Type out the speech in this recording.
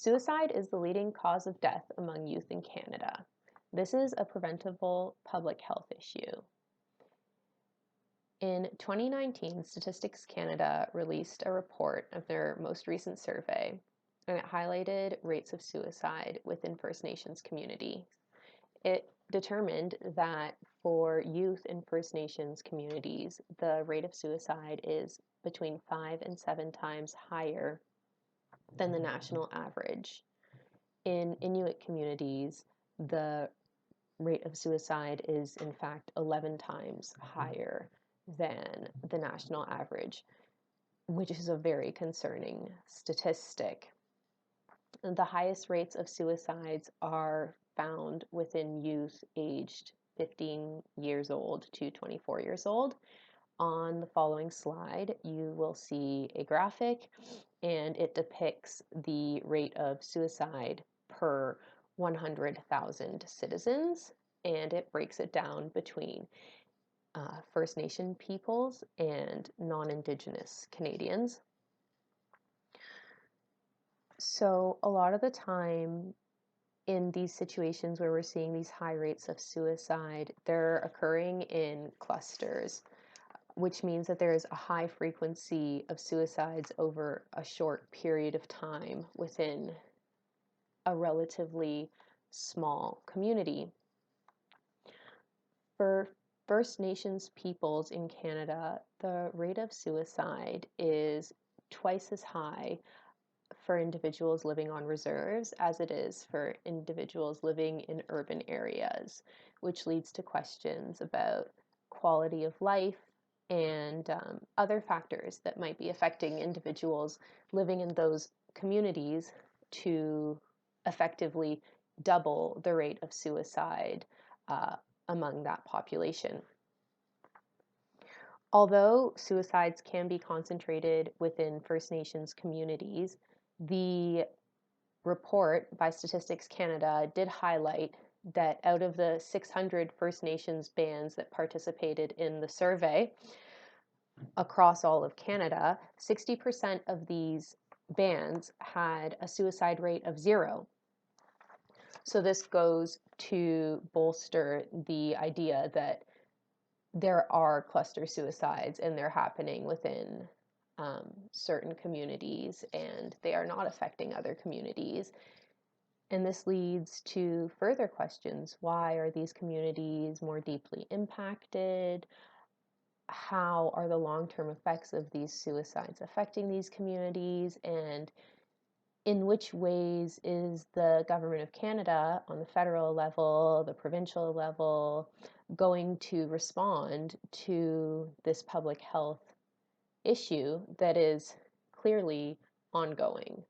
Suicide is the leading cause of death among youth in Canada. This is a preventable public health issue. In 2019, Statistics Canada released a report of their most recent survey, and it highlighted rates of suicide within First Nations communities. It determined that for youth in First Nations communities, the rate of suicide is between 5 and 7 times higher than the national average. In Inuit communities, the rate of suicide is in fact 11 times higher than the national average, which is a very concerning statistic. The highest rates of suicides are found within youth aged 15 years old to 24 years old. On the following slide, you will see a graphic, and it depicts the rate of suicide per 100,000 citizens, and it breaks it down between First Nation peoples and non-Indigenous Canadians. So a lot of the time in these situations where we're seeing these high rates of suicide, they're occurring in clusters, which means that there is a high frequency of suicides over a short period of time within a relatively small community. For First Nations peoples in Canada, the rate of suicide is twice as high for individuals living on reserves as it is for individuals living in urban areas, which leads to questions about quality of life and other factors that might be affecting individuals living in those communities to effectively double the rate of suicide among that population. Although suicides can be concentrated within First Nations communities, the report by Statistics Canada did highlight that out of the 600 First Nations bands that participated in the survey across all of Canada, 60% of these bands had a suicide rate of 0. So this goes to bolster the idea that there are cluster suicides and they're happening within certain communities and they are not affecting other communities. And this leads to further questions. Why are these communities more deeply impacted? How are the long-term effects of these suicides affecting these communities? And in which ways is the Government of Canada on the federal level, the provincial level, going to respond to this public health issue that is clearly ongoing?